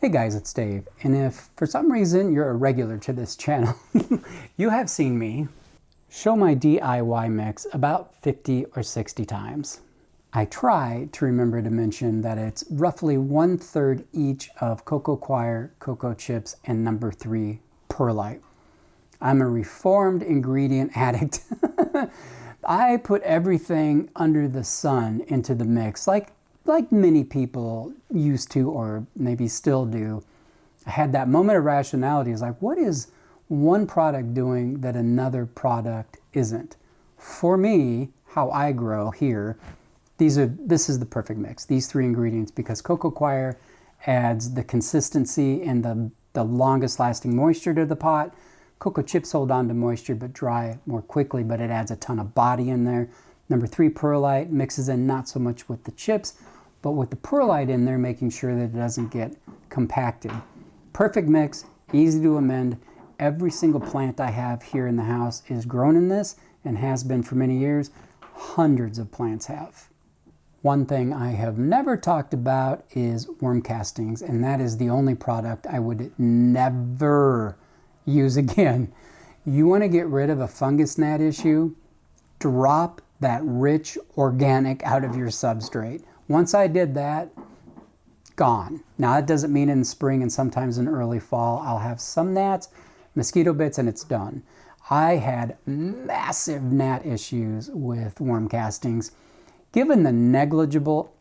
Hey guys, it's Dave, and if for some reason you're a regular to this channel, you have seen me show my DIY mix about 50 or 60 times. I try to remember to mention that it's roughly 1/3 each of Coco Coir, Cocoa Chips, and number 3 Perlite. I'm a reformed ingredient addict. I put everything under the sun into the mix, like many people used to or maybe still do. I had that moment of rationality. It's like, what is one product doing that another product isn't? For me, how I grow here, this is the perfect mix. These 3 ingredients, because Coco Coir adds the consistency and the longest lasting moisture to the pot. Cocoa Chips hold on to moisture but dry more quickly, but it adds a ton of body in there. Number 3 Perlite mixes in not so much with the chips, but with the perlite in there, making sure that it doesn't get compacted. Perfect mix, easy to amend. Every single plant I have here in the house is grown in this and has been for many years. Hundreds of plants have. One thing I have never talked about is worm castings, and that is the only product I would never use again. You want to get rid of a fungus gnat issue? Drop that rich organic out of your substrate. Once I did that, gone. Now that doesn't mean in the spring and sometimes in early fall I'll have some gnats, mosquito bits, and it's done. I had massive gnat issues with worm castings. Given the negligible,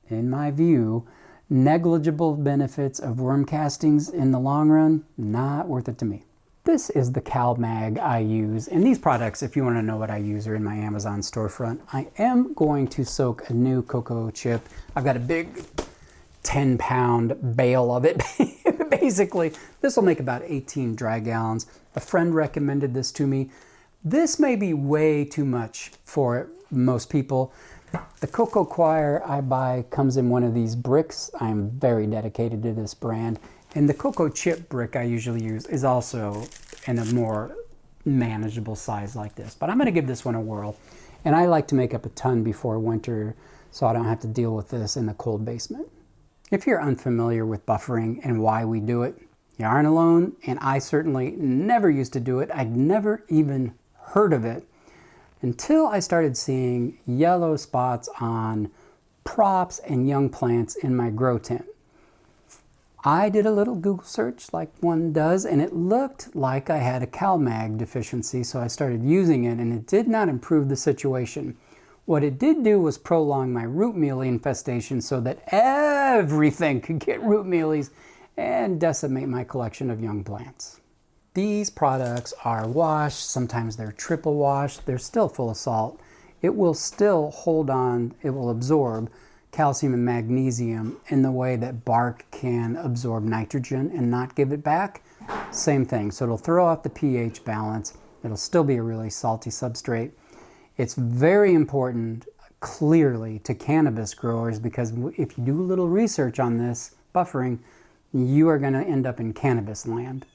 in my view, negligible benefits of worm castings in the long run, not worth it to me. This is the CalMag I use, and these products, if you want to know what I use, are in my Amazon storefront. I am going to soak a new cocoa chip. I've got a big 10-pound bale of it. Basically, this will make about 18 dry gallons. A friend recommended this to me. This may be way too much for most people. The Coco Coir I buy comes in one of these bricks. I'm very dedicated to this brand. And the cocoa chip brick I usually use is also in a more manageable size like this. But I'm going to give this one a whirl. And I like to make up a ton before winter so I don't have to deal with this in the cold basement. If you're unfamiliar with buffering and why we do it, you aren't alone. And I certainly never used to do it. I'd never even heard of it until I started seeing yellow spots on props and young plants in my grow tent. I did a little Google search like one does, and it looked like I had a CalMag deficiency, so I started using it, and it did not improve the situation. What it did do was prolong my root mealy infestation so that everything could get root mealies and decimate my collection of young plants. These products are washed, sometimes they're triple washed, they're still full of salt. It will still hold on, it will absorb calcium and magnesium in the way that bark can absorb nitrogen and not give it back. Same thing, so it'll throw off the pH balance. It'll still be a really salty substrate. It's very important, clearly, to cannabis growers, because if you do a little research on this buffering, you are going to end up in cannabis land.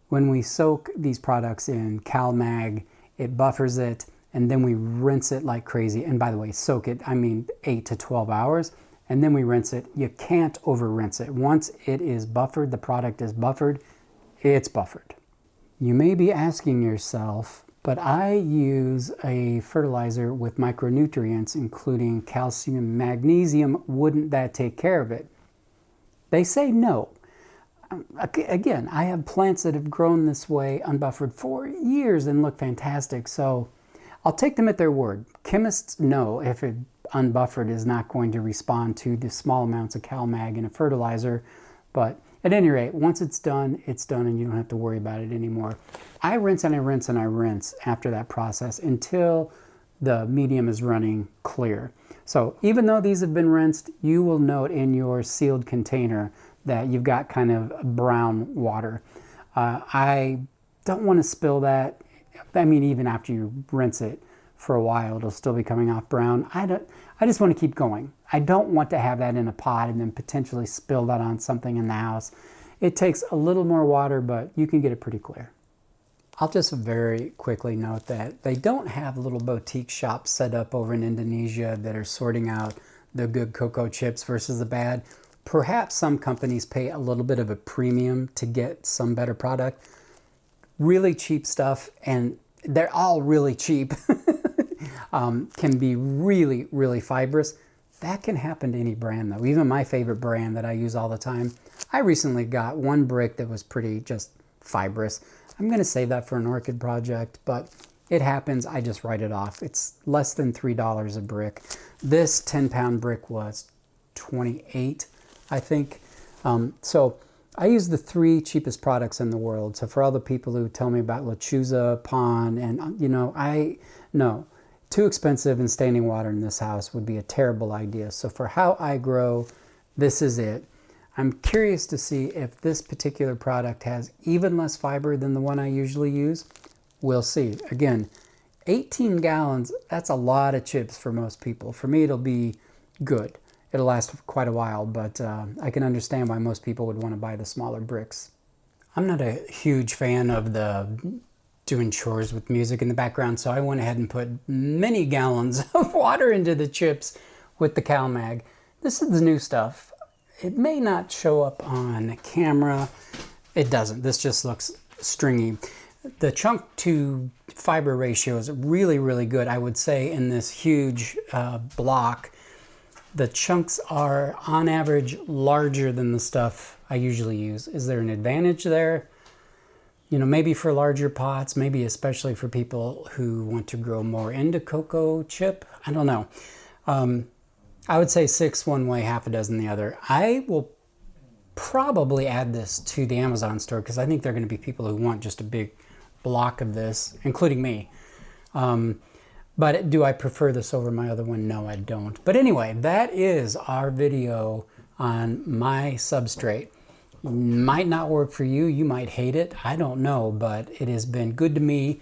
When we soak these products in CalMag, it buffers it, and then we rinse it like crazy. And by the way, soak it, I mean 8 to 12 hours, and then we rinse it. You can't over rinse it. Once it is buffered, the product is buffered, it's buffered. You may be asking yourself, but I use a fertilizer with micronutrients, including calcium, magnesium. Wouldn't that take care of it? They say no. Again, I have plants that have grown this way unbuffered for years and look fantastic, so I'll take them at their word. Chemists know if it unbuffered is not going to respond to the small amounts of CalMag in a fertilizer, but at any rate, once it's done, and you don't have to worry about it anymore. I rinse and I rinse and I rinse after that process until the medium is running clear. So even though these have been rinsed, you will note in your sealed container that you've got kind of brown water. I don't want to spill that. I mean, even after you rinse it for a while, it'll still be coming off brown. I just want to keep going. I don't want to have that in a pot and then potentially spill that on something in the house. It takes a little more water, but you can get it pretty clear. I'll just very quickly note that they don't have little boutique shops set up over in Indonesia that are sorting out the good cocoa chips versus the bad. perhaps some companies pay a little bit of a premium to get some better product. Really cheap stuff, and they're all really cheap, can be really, really fibrous. That can happen to any brand though. Even my favorite brand that I use all the time. I recently got one brick that was pretty just fibrous. I'm going to save that for an orchid project, but it happens. I just write it off. It's less than $3 a brick. This 10-pound brick was $28, I think. So I use the 3 cheapest products in the world. So for all the people who tell me about Lechuza, Pond, and you know, no, too expensive and standing water in this house would be a terrible idea. So for how I grow, this is it. I'm curious to see if this particular product has even less fiber than the one I usually use. We'll see. Again, 18 gallons, that's a lot of chips for most people. For me, it'll be good. It'll last quite a while, but I can understand why most people would want to buy the smaller bricks. I'm not a huge fan of the doing chores with music in the background, so I went ahead and put many gallons of water into the chips with the CalMag. This is the new stuff. It may not show up on camera. It doesn't. This just looks stringy. The chunk to fiber ratio is really, really good. I would say in this huge block, the chunks are on average larger than the stuff I usually use. Is there an advantage there? You know, maybe for larger pots, maybe especially for people who want to grow more into cocoa chip. I don't know. I would say 6 one way, half a dozen the other. I will probably add this to the Amazon store because I think there are going to be people who want just a big block of this, including me. But do I prefer this over my other one? No, I don't. But anyway, that is our video on my substrate. Might not work for you. You might hate it. I don't know, but it has been good to me.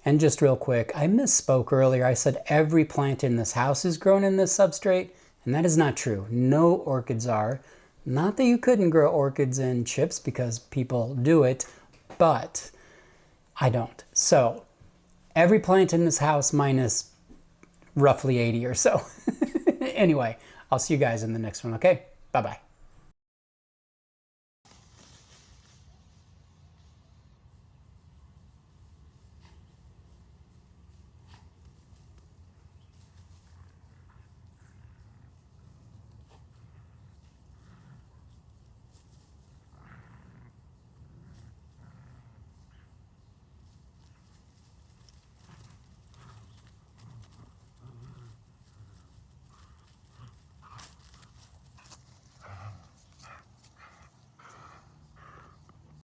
And just real quick, I misspoke earlier. I said every plant in this house is grown in this substrate, and that is not true. No orchids are. Not that you couldn't grow orchids in chips because people do it, but I don't. So every plant in this house minus roughly 80 or so. Anyway, I'll see you guys in the next one, okay? Bye-bye.